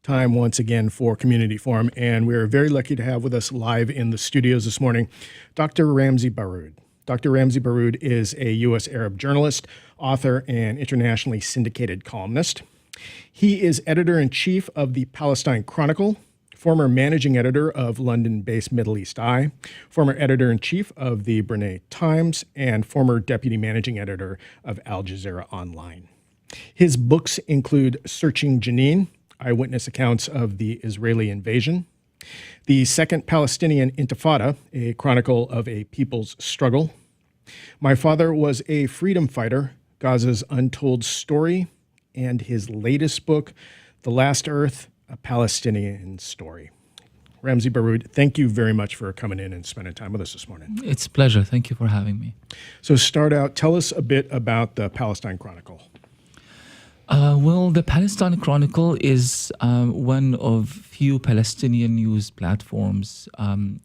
time once again for Community Forum, and we're very lucky to have with us live in the studios this morning Dr. Ramzy Baroud. Dr. Ramzy Baroud is a U.S. Arab journalist, author, and internationally syndicated columnist. He is editor-in-chief of the Palestine Chronicle, former managing editor of London-based Middle East Eye, former editor-in-chief of the Brunei Times, and former deputy managing editor of Al Jazeera Online. His books include Searching Jenin, Eyewitness Accounts of the Israeli Invasion, The Second Palestinian Intifada, a chronicle of a people's struggle, My Father Was a Freedom Fighter, Gaza's Untold Story, and his latest book, The Last Earth, A Palestinian Story. Ramzy Baroud, thank you very much for coming in and spending time with us this morning. It's a pleasure. Thank you for having me. So start out, tell us a bit about the Palestine Chronicle. Well, the Palestine Chronicle is one of few Palestinian news platforms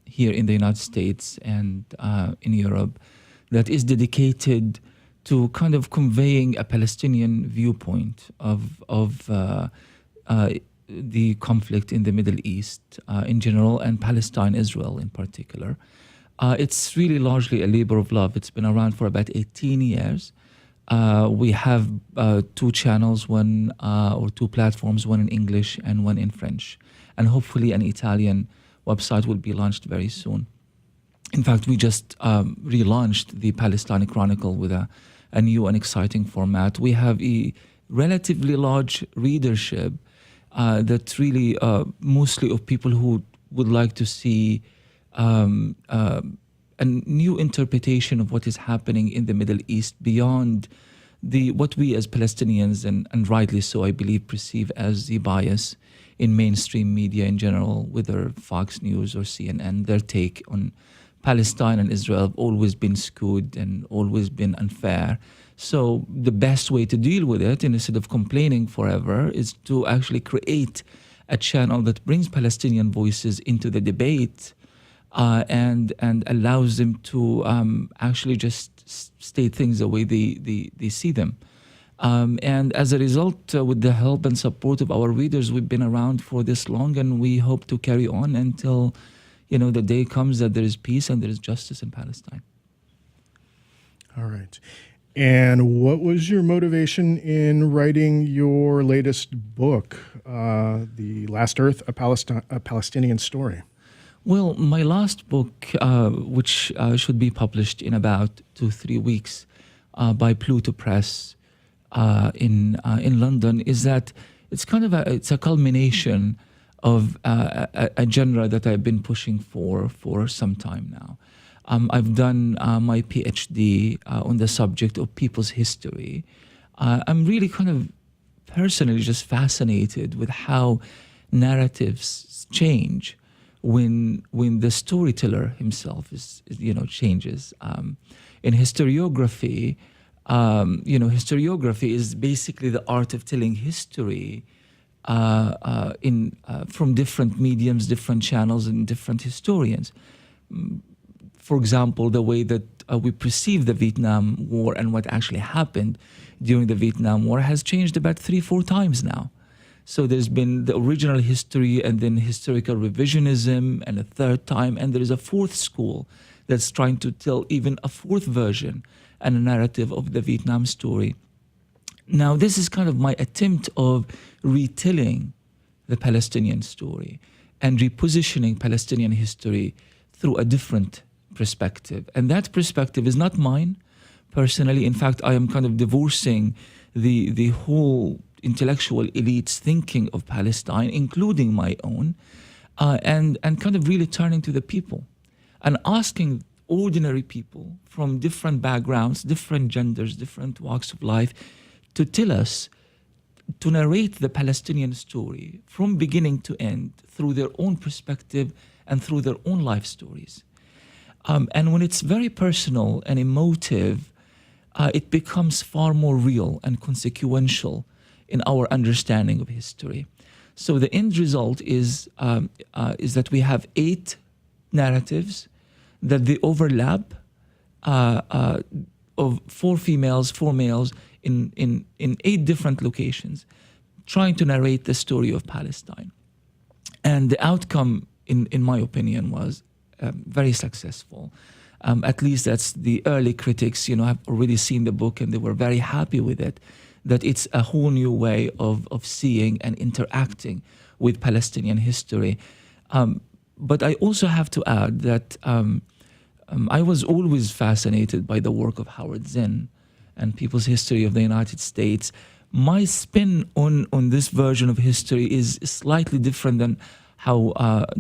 here in the United States and in Europe that is dedicated to kind of conveying a Palestinian viewpoint of the conflict in the Middle East in general and Palestine, Israel in particular. It's really largely a labor of love. It's been around for about 18 years. We have two channels, one or two platforms, one in English and one in French. And hopefully an Italian website will be launched very soon. In fact, we just relaunched the Palestine Chronicle with a new and exciting format. We have a relatively large readership that's really mostly of people who would like to see a new interpretation of what is happening in the Middle East beyond what we as Palestinians, and rightly so, I believe, perceive as the bias in mainstream media in general, whether Fox News or CNN. Their take on Palestine and Israel have always been skewed and always been unfair. So the best way to deal with it, instead of complaining forever, is to actually create a channel that brings Palestinian voices into the debate and allows them to actually just state things the way they see them. And as a result, with the help and support of our readers, we've been around for this long, and we hope to carry on until, the day comes that there is peace and there is justice in Palestine. All right. And what was your motivation in writing your latest book, The Last Earth, a Palestinian Story? Well, my last book, which should be published in about 2-3 weeks by Pluto Press in London, is that it's kind of a culmination of a genre that I've been pushing for some time now. I've done my PhD on the subject of people's history. I'm really kind of personally just fascinated with how narratives change when the storyteller himself changes. In historiography, historiography is basically the art of telling history from different mediums, different channels, and different historians. For example, the way that we perceive the Vietnam War and what actually happened during the Vietnam War has changed about 3-4 times now. So there's been the original history and then historical revisionism and a third time, and there is a fourth school that's trying to tell even a fourth version and a narrative of the Vietnam story. Now, this is kind of my attempt of retelling the Palestinian story and repositioning Palestinian history through a different perspective. And that perspective is not mine personally. In fact, I am kind of divorcing the whole intellectual elite's thinking of Palestine, including my own, and kind of really turning to the people and asking ordinary people from different backgrounds, different genders, different walks of life to tell us, to narrate the Palestinian story from beginning to end through their own perspective and through their own life stories. And when it's very personal and emotive, it becomes far more real and consequential in our understanding of history. So the end result is that we have 8 narratives that they overlap of 4 females, 4 males in 8 different locations, trying to narrate the story of Palestine. And the outcome, in my opinion, was very successful. At least that's the early critics, have already seen the book and they were very happy with it, that it's a whole new way of seeing and interacting with Palestinian history. But I also have to add that I was always fascinated by the work of Howard Zinn and People's History of the United States. My spin on this version of history is slightly different than how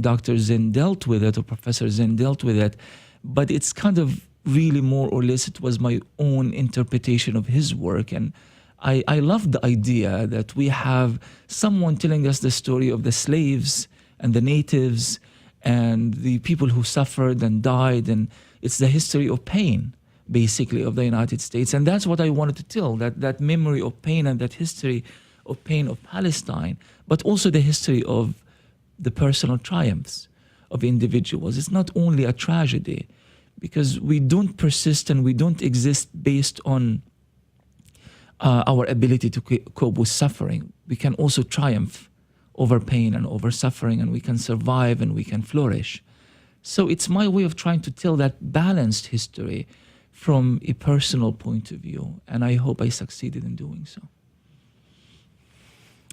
Dr. Zinn dealt with it, or Professor Zinn dealt with it, but it's kind of really more or less it was my own interpretation of his work. And I love the idea that we have someone telling us the story of the slaves and the natives and the people who suffered and died, and it's the history of pain, basically, of the United States. And that's what I wanted to tell, that memory of pain and that history of pain of Palestine, but also the history of the personal triumphs of individuals. It's not only a tragedy, because we don't persist and we don't exist based on our ability to cope with suffering. We can also triumph over pain and over suffering, and we can survive and we can flourish. So it's my way of trying to tell that balanced history from a personal point of view, and I hope I succeeded in doing so.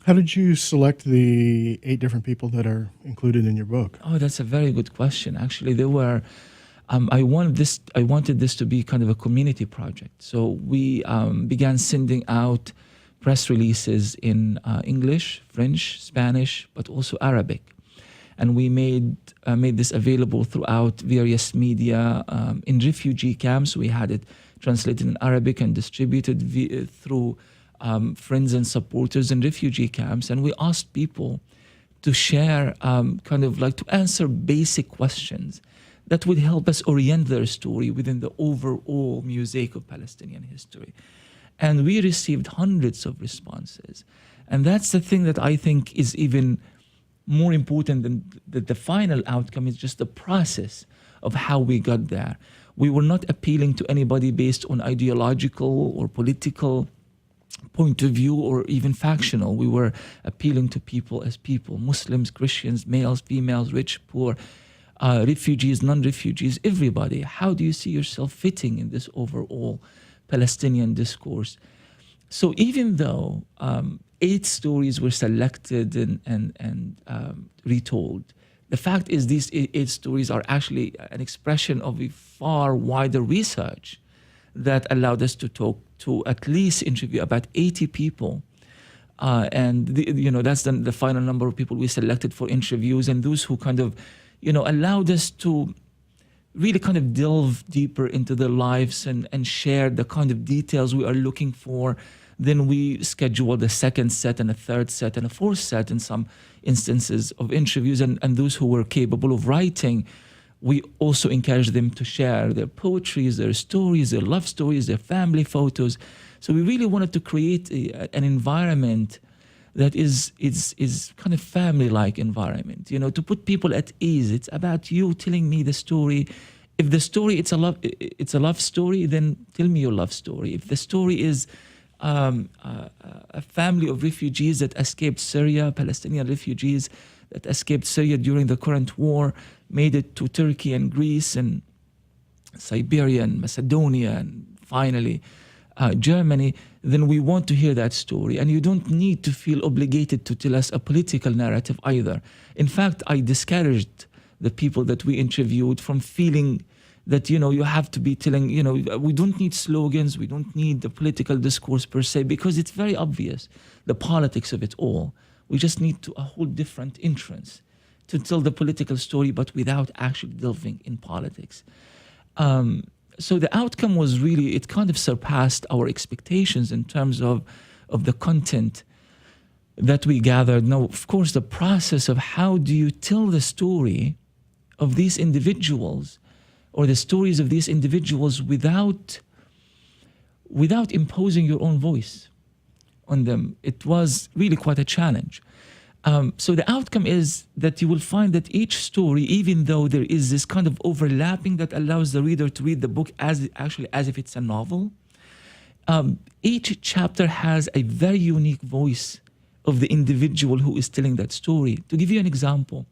How did you select the 8 different people that are included in your book? Oh, that's a very good question. Actually, there were. I wanted this to be kind of a community project. So we began sending out press releases in English, French, Spanish, but also Arabic. And we made this available throughout various media. In refugee camps, we had it translated in Arabic and distributed through friends and supporters in refugee camps. And we asked people to share, to answer basic questions that would help us orient their story within the overall mosaic of Palestinian history. And we received hundreds of responses. And that's the thing that I think is even more important than the final outcome, is just the process of how we got there. We were not appealing to anybody based on ideological or political point of view or even factional. We were appealing to people as people, Muslims, Christians, males, females, rich, poor, refugees, non-refugees, everybody. How do you see yourself fitting in this overall Palestinian discourse? So even though 8 stories were selected and retold, the fact is these 8 stories are actually an expression of a far wider research that allowed us to talk to at least interview about 80 people. And that's the final number of people we selected for interviews, and those who kind of allowed us to really kind of delve deeper into their lives and share the kind of details we are looking for. Then we scheduled a second set and a third set and a fourth set in some instances of interviews. And those who were capable of writing, we also encouraged them to share their poetries, their stories, their love stories, their family photos. So we really wanted to create an environment that is kind of family-like environment, to put people at ease. It's about you telling me the story. If the story it's a love story, then tell me your love story. If the story is a family of refugees that escaped Syria, Palestinian refugees that escaped Syria during the current war, made it to Turkey and Greece and Siberia and Macedonia and finally Germany, then we want to hear that story. And you don't need to feel obligated to tell us a political narrative either. In fact, I discouraged the people that we interviewed from feeling that, you have to be telling, we don't need slogans, we don't need the political discourse per se, because it's very obvious, the politics of it all. We just need a whole different entrance to tell the political story, but without actually delving in politics. So the outcome was really, it kind of surpassed our expectations in terms of the content that we gathered. Now, of course, the process of how do you tell the story of these individuals or the stories of these individuals without imposing your own voice on them, it was really quite a challenge. So the outcome is that you will find that each story, even though there is this kind of overlapping that allows the reader to read the book as if it's a novel, each chapter has a very unique voice of the individual who is telling that story. To give you an example,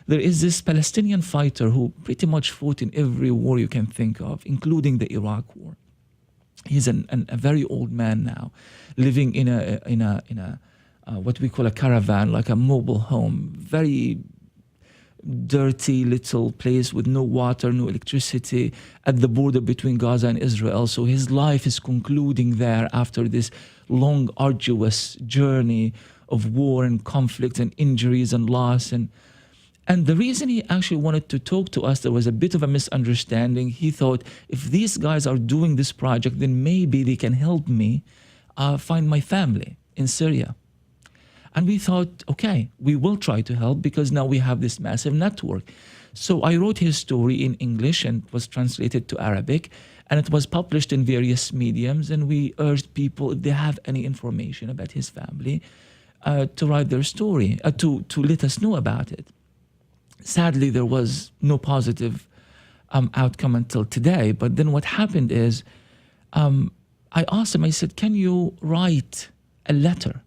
there is this Palestinian fighter who pretty much fought in every war you can think of, including the Iraq War. He's a very old man now, living in a what we call a caravan, like a mobile home, very dirty little place with no water, no electricity, at the border between Gaza and Israel. So his life is concluding there after this long, arduous journey of war and conflict and injuries and loss. And the reason he actually wanted to talk to us, there was a bit of a misunderstanding. He thought, if these guys are doing this project, then maybe they can help me find my family in Syria. And we thought, okay, we will try to help because now we have this massive network. So I wrote his story in English and it was translated to Arabic, and it was published in various mediums. And we urged people, if they have any information about his family, to write their story, to let us know about it. Sadly, there was no positive outcome until today. But then what happened is, I asked him, I said, can you write a letter,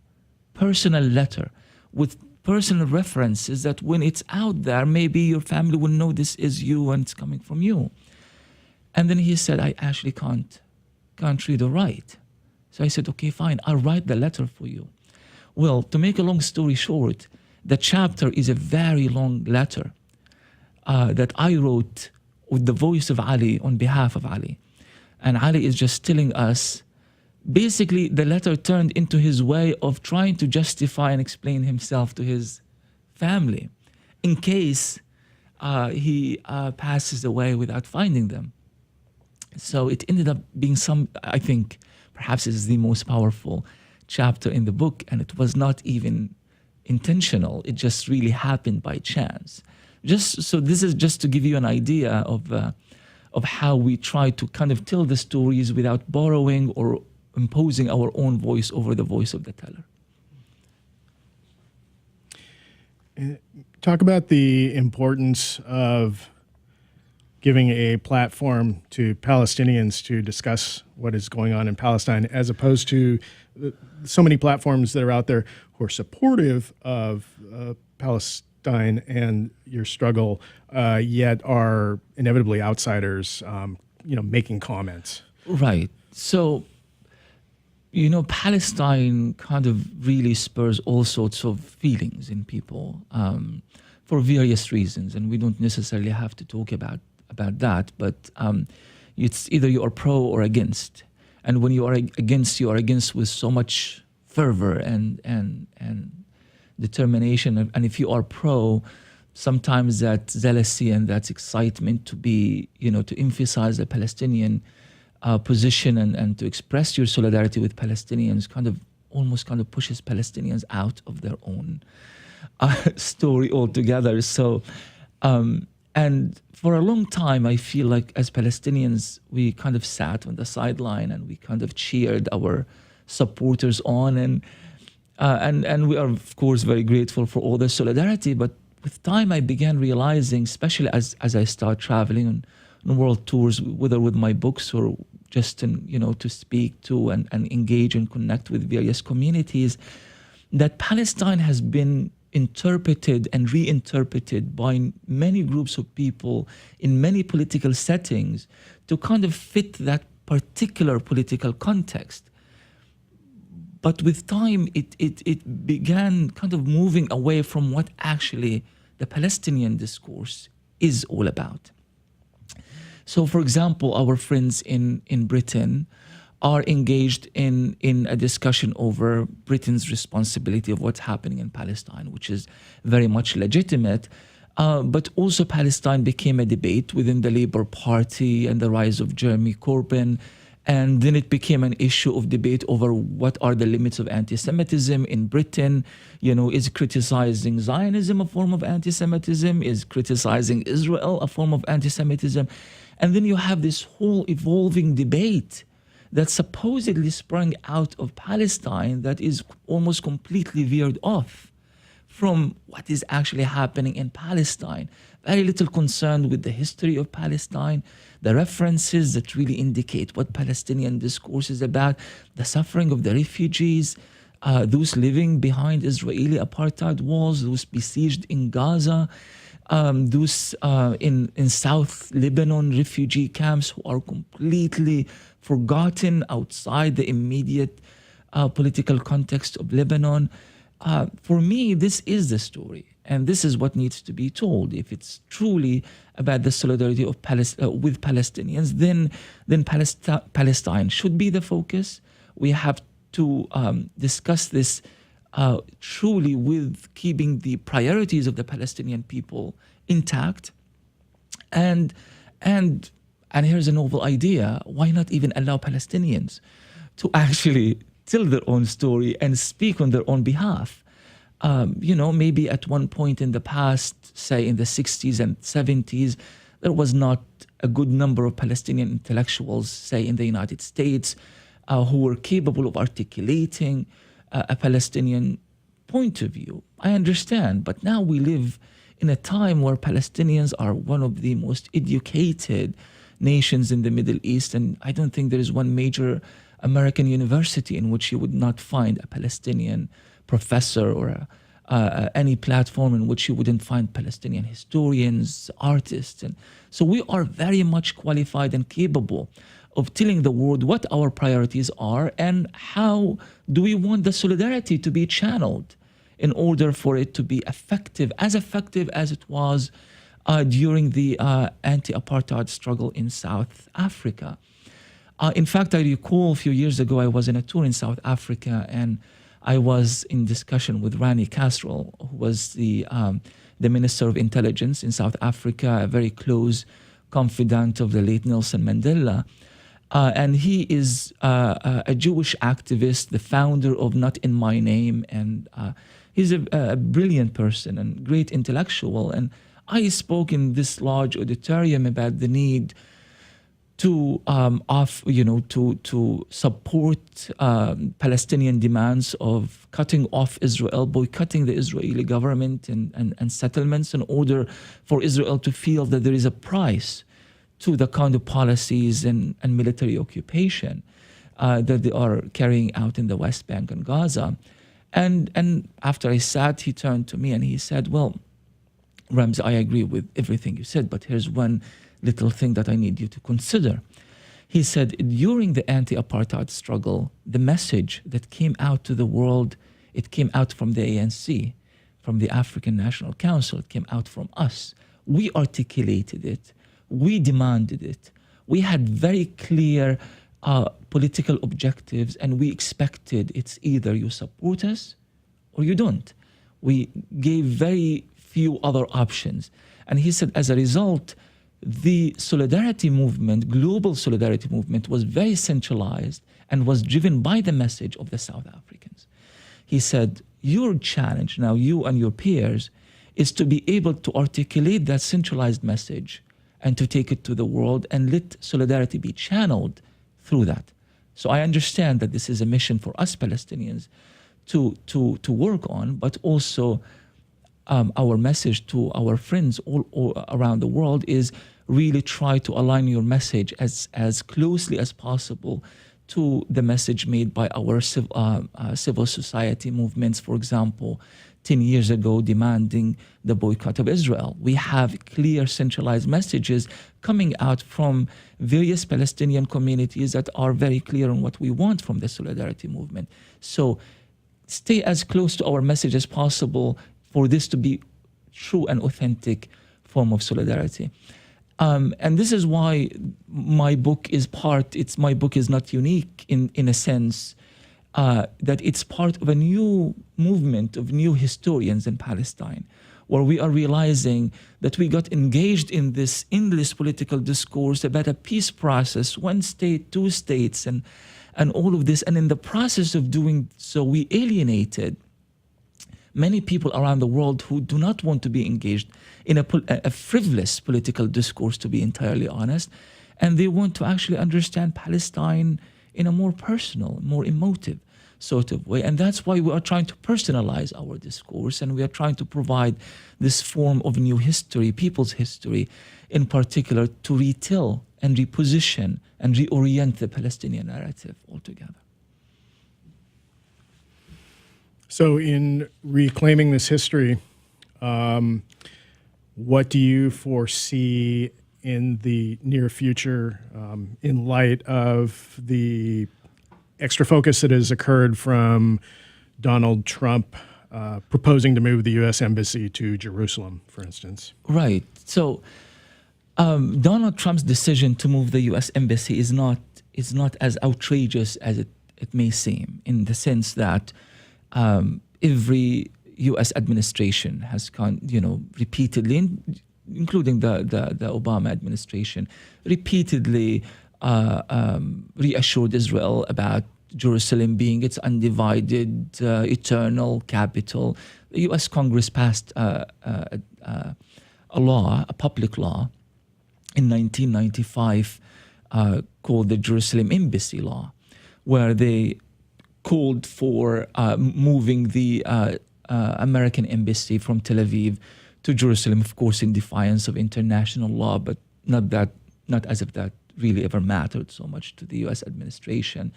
personal letter, with personal references that when it's out there, maybe your family will know this is you and it's coming from you. And then he said, I actually can't read or write. So I said, okay, fine, I'll write the letter for you. Well, to make a long story short, the chapter is a very long letter that I wrote with the voice of Ali on behalf of Ali. And Ali is just telling us, basically the letter turned into his way of trying to justify and explain himself to his family in case he passes away without finding them. So it ended up being I think, perhaps it is the most powerful chapter in the book, and it was not even intentional. It just really happened by chance. So this is just to give you an idea of how we try to kind of tell the stories without borrowing or imposing our own voice over the voice of the teller. Talk about the importance of giving a platform to Palestinians to discuss what is going on in Palestine, as opposed to so many platforms that are out there who are supportive of Palestine and your struggle, yet are inevitably outsiders, making comments. Right. So, Palestine kind of really spurs all sorts of feelings in people for various reasons, and we don't necessarily have to talk about that, but it's either you are pro or against. And when you are against with so much fervor and determination. And if you are pro, sometimes that zealousy and that excitement to be, to emphasize the Palestinian position and to express your solidarity with Palestinians almost pushes Palestinians out of their own story altogether. So, and for a long time, I feel like as Palestinians, we kind of sat on the sideline and we kind of cheered our supporters on, and we are of course very grateful for all the solidarity. But with time, I began realizing, especially as I start traveling on world tours, whether with my books or just to speak to and engage and connect with various communities, that Palestine has been interpreted and reinterpreted by many groups of people in many political settings to kind of fit that particular political context. But with time, it began kind of moving away from what actually the Palestinian discourse is all about. So, for example, our friends in Britain are engaged in a discussion over Britain's responsibility of what's happening in Palestine, which is very much legitimate. But also Palestine became a debate within the Labour Party and the rise of Jeremy Corbyn. And then it became an issue of debate over what are the limits of anti-Semitism in Britain. Is criticizing Zionism a form of anti-Semitism? Is criticizing Israel a form of anti-Semitism? And then you have this whole evolving debate that supposedly sprang out of Palestine that is almost completely veered off from what is actually happening in Palestine. Very little concerned with the history of Palestine, the references that really indicate what Palestinian discourse is about, the suffering of the refugees, those living behind Israeli apartheid walls, those besieged in Gaza, those in South Lebanon refugee camps who are completely forgotten outside the immediate political context of Lebanon. For me, this is the story, and this is what needs to be told. If it's truly about the solidarity of with Palestinians, then Palestine should be the focus. We have to discuss this truly with keeping the priorities of the Palestinian people intact. And here's a novel idea: why not even allow Palestinians to actually tell their own story and speak on their own behalf? Maybe at one point in the past, say in the 60s and 70s, there was not a good number of Palestinian intellectuals, say in the United States, who were capable of articulating a Palestinian point of view. I understand, but now we live in a time where Palestinians are one of the most educated nations in the Middle East, and I don't think there is one major American university in which you would not find a Palestinian professor, or any platform in which you wouldn't find Palestinian historians, artists. And so we are very much qualified and capable of telling the world what our priorities are and how do we want the solidarity to be channeled in order for it to be effective as it was during the anti-apartheid struggle in South Africa. In fact, I recall a few years ago, I was in a tour in South Africa, and I was in discussion with Rani Kasril, who was the Minister of Intelligence in South Africa, a very close confidant of the late Nelson Mandela. And he is a Jewish activist, the founder of Not In My Name, and he's a brilliant person and great intellectual. And I spoke in this large auditorium about the need to support Palestinian demands of cutting off Israel, boycotting the Israeli government and settlements, in order for Israel to feel that there is a price to the kind of policies and military occupation that they are carrying out in the West Bank and Gaza. And after I sat, he turned to me and he said, "Well, Ramzy, I agree with everything you said, but here's one little thing that I need you to consider." He said, during the anti-apartheid struggle, the message that came out to the world, it came out from the ANC, from the African National Council, it came out from us. We articulated it, we demanded it, we had very clear political objectives, and we expected it's either you support us or you don't. We gave very few other options. And he said, as a result, the solidarity movement, global solidarity movement, was very centralized and was driven by the message of the South Africans. He said, your challenge now, you and your peers, is to be able to articulate that centralized message and to take it to the world and let solidarity be channeled through that. So I understand that this is a mission for us Palestinians to work on, but also our message to our friends all around the world is really try to align your message as closely as possible to the message made by our civil society movements, for example, 10 years ago demanding the boycott of Israel. We have clear centralized messages coming out from various Palestinian communities that are very clear on what we want from the solidarity movement. So stay as close to our message as possible for this to be true and authentic form of solidarity. And this is why my book is my book is not unique in a sense that it's part of a new movement of new historians in Palestine, where we are realizing that we got engaged in this endless political discourse about a peace process, one state, two states, and all of this. And in the process of doing so, we alienated many people around the world who do not want to be engaged in a frivolous political discourse, to be entirely honest, and they want to actually understand Palestine in a more personal, more emotive sort of way. And that's why we are trying to personalize our discourse, and we are trying to provide this form of new history, people's history in particular, to retell and reposition and reorient the Palestinian narrative altogether. So, in reclaiming this history, what do you foresee in the near future in light of the extra focus that has occurred from Donald Trump proposing to move the U.S. Embassy to Jerusalem, for instance? Right. So Donald Trump's decision to move the U.S. Embassy is not as outrageous as it may seem, in the sense that every U.S. administration has repeatedly, including the Obama administration, repeatedly reassured Israel about Jerusalem being its undivided, eternal capital. The U.S. Congress passed a law, a public law, in 1995 called the Jerusalem Embassy Law, where they called for moving the American embassy from Tel Aviv to Jerusalem, of course, in defiance of international law, but not as if that really ever mattered so much to the U.S. administration.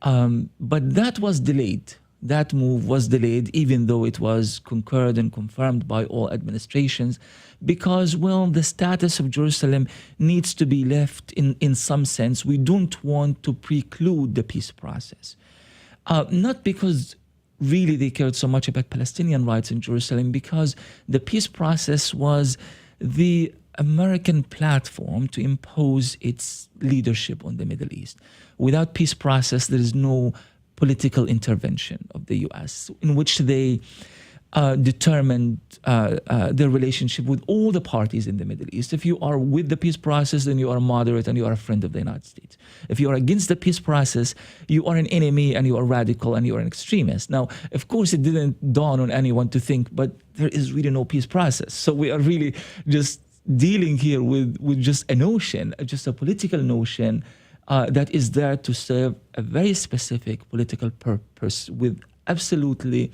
But that was delayed. That move was delayed, even though it was concurred and confirmed by all administrations, because, well, the status of Jerusalem needs to be left in some sense. We don't want to preclude the peace process. Not because really they cared so much about Palestinian rights in Jerusalem, because the peace process was the American platform to impose its leadership on the Middle East. Without peace process, there is no political intervention of the U.S., in which they determined their relationship with all the parties in the Middle East. If you are with the peace process, then you are moderate and you are a friend of the United States. If you are against the peace process, you are an enemy and you are radical and you are an extremist. Now, of course, it didn't dawn on anyone to think, but there is really no peace process. So we are really just dealing here with just a notion, just a political notion that is there to serve a very specific political purpose with absolutely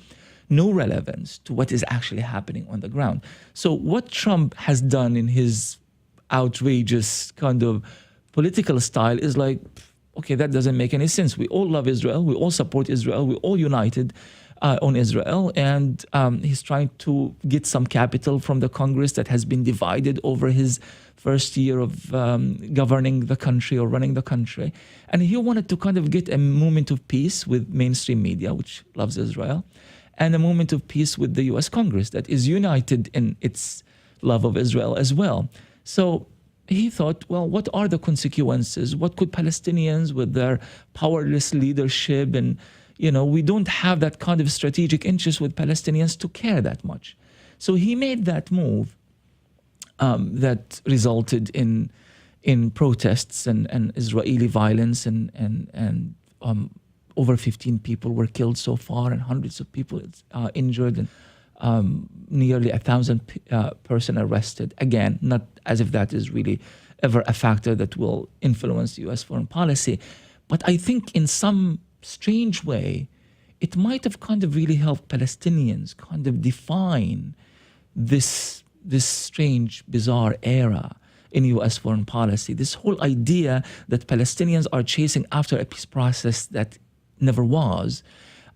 no relevance to what is actually happening on the ground. So what Trump has done in his outrageous kind of political style is like, okay, that doesn't make any sense. We all love Israel. We all support Israel. We're all united on Israel. And he's trying to get some capital from the Congress that has been divided over his first year of governing the country or running the country. And he wanted to kind of get a moment of peace with mainstream media, which loves Israel, and a moment of peace with the U.S. Congress that is united in its love of Israel as well. So he thought, well, what are the consequences? What could Palestinians with their powerless leadership and, we don't have that kind of strategic interest with Palestinians to care that much. So he made that move that resulted in protests and Israeli violence and over 15 people were killed so far and hundreds of people injured and nearly 1,000 person arrested. Again, not as if that is really ever a factor that will influence U.S. foreign policy. But I think in some strange way, it might have kind of really helped Palestinians kind of define this strange, bizarre era in U.S. foreign policy. This whole idea that Palestinians are chasing after a peace process that never was,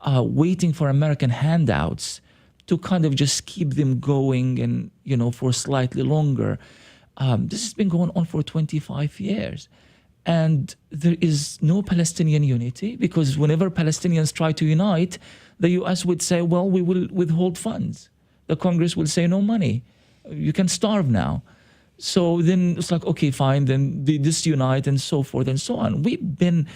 waiting for American handouts to kind of just keep them going and, for slightly longer. This has been going on for 25 years. And there is no Palestinian unity, because whenever Palestinians try to unite, the U.S. would say, well, we will withhold funds. The Congress will say no money. You can starve now. So then it's like, okay, fine, then they disunite and so forth and so on. We've been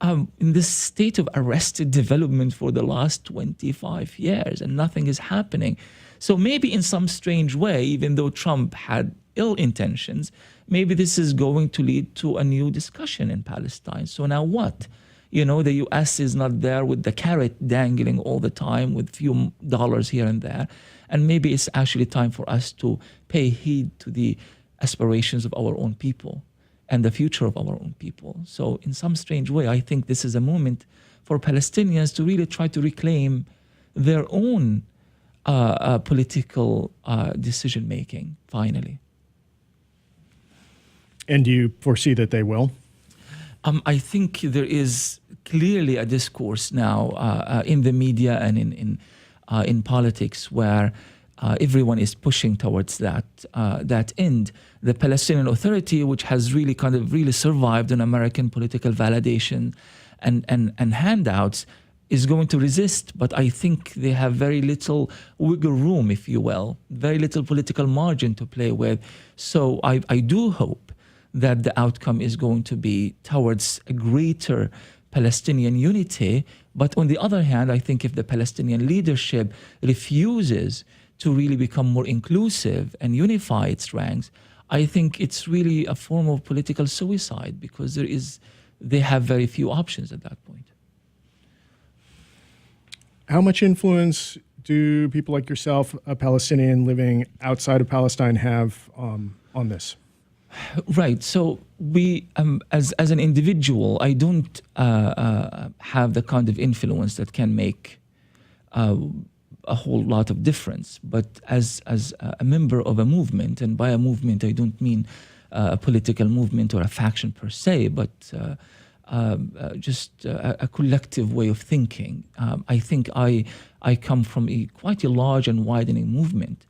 in this state of arrested development for the last 25 years and nothing is happening. So maybe in some strange way, even though Trump had ill intentions, maybe this is going to lead to a new discussion in Palestine. So now what? The U.S. is not there with the carrot dangling all the time with few dollars here and there. And maybe it's actually time for us to pay heed to the aspirations of our own people and the future of our own people. So in some strange way, I think this is a moment for Palestinians to really try to reclaim their own political decision-making, finally. And do you foresee that they will? I think there is clearly a discourse now in the media and in politics where everyone is pushing towards that end. The Palestinian Authority, which has really survived on American political validation and handouts, is going to resist, but I think they have very little wiggle room, if you will, very little political margin to play with. So I do hope that the outcome is going to be towards a greater Palestinian unity. But on the other hand, I think if the Palestinian leadership refuses to really become more inclusive and unify its ranks, I think it's really a form of political suicide, because they have very few options at that point. How much influence do people like yourself, a Palestinian living outside of Palestine, have on this? Right. So we, as an individual, I don't have the kind of influence that can make a whole lot of difference. But as a member of a movement, and by a movement I don't mean a political movement or a faction per se, but just a collective way of thinking. I think I come from quite a large and widening movement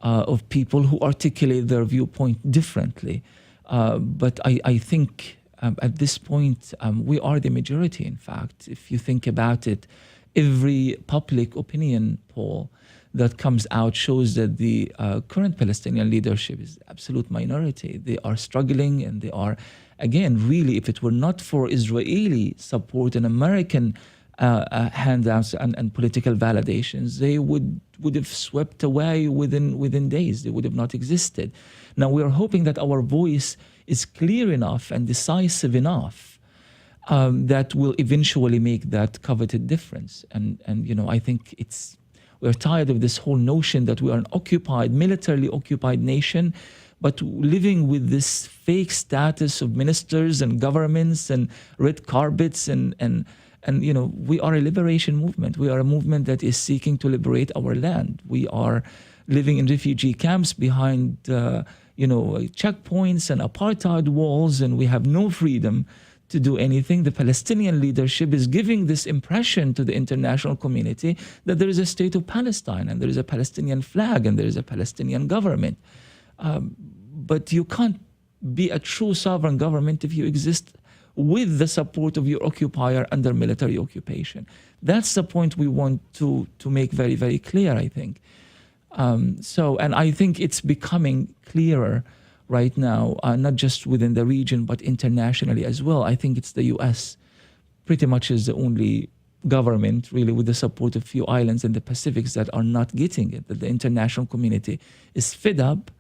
of people who articulate their viewpoint differently. But I think at this point we are the majority, in fact. If you think about it, every public opinion poll that comes out shows that the current Palestinian leadership is absolute minority. They are struggling, and they are, again, really, if it were not for Israeli support and American handouts and political validations, they would have swept away within days. They would have not existed. Now, we are hoping that our voice is clear enough and decisive enough that will eventually make that coveted difference. And I think we're tired of this whole notion that we are an militarily occupied nation, but living with this fake status of ministers and governments and red carpets and we are a liberation movement. We are a movement that is seeking to liberate our land. We are living in refugee camps behind checkpoints and apartheid walls, and we have no freedom to do anything. The Palestinian leadership is giving this impression to the international community that there is a state of Palestine, and there is a Palestinian flag, and there is a Palestinian government. But you can't be a true sovereign government if you exist with the support of your occupier under military occupation. That's the point we want to make very, very clear, I think. And I think it's becoming clearer right now, not just within the region, but internationally as well. I think it's the U.S. pretty much is the only government, really, with the support of few islands in the Pacifics, that are not getting it, that the international community is fed up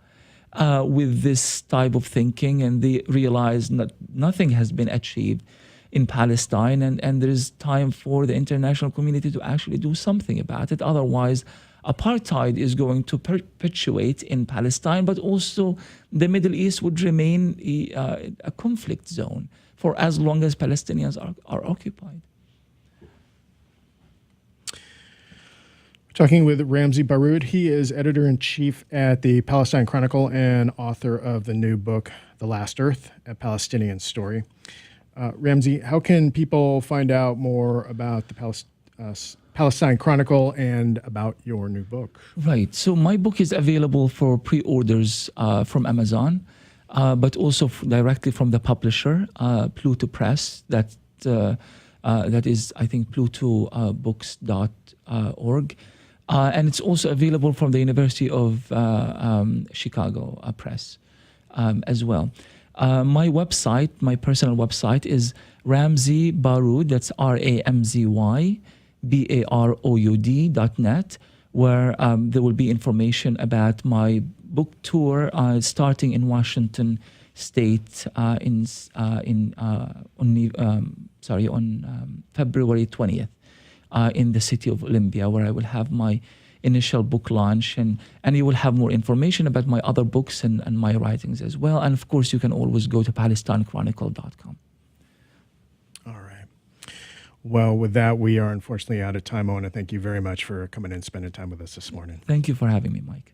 with this type of thinking, and they realize nothing has been achieved in Palestine, and there is time for the international community to actually do something about it. Otherwise, apartheid is going to perpetuate in Palestine, but also the Middle East would remain a conflict zone for as long as Palestinians are occupied. Talking with Ramzy Baroud. He is editor-in-chief at the Palestine Chronicle and author of the new book, The Last Earth, A Palestinian Story. Ramzy, how can people find out more about the Palestine Chronicle and about your new book? Right. So my book is available for pre-orders from Amazon, but also directly from the publisher, Pluto Press. That is, I think, plutobooks.org. And it's also available from the University of Chicago Press as well. My website, my personal website, is Ramzy Baroud, that's RAMZY BAROUD.net, where there will be information about my book tour starting in Washington State on February 20th in the city of Olympia, where I will have my initial book launch, and you will have more information about my other books and my writings as well. And of course, you can always go to PalestineChronicle.com. All right. Well, with that, we are unfortunately out of time. I want to thank you very much for coming in and spending time with us this morning. Thank you for having me, Mike.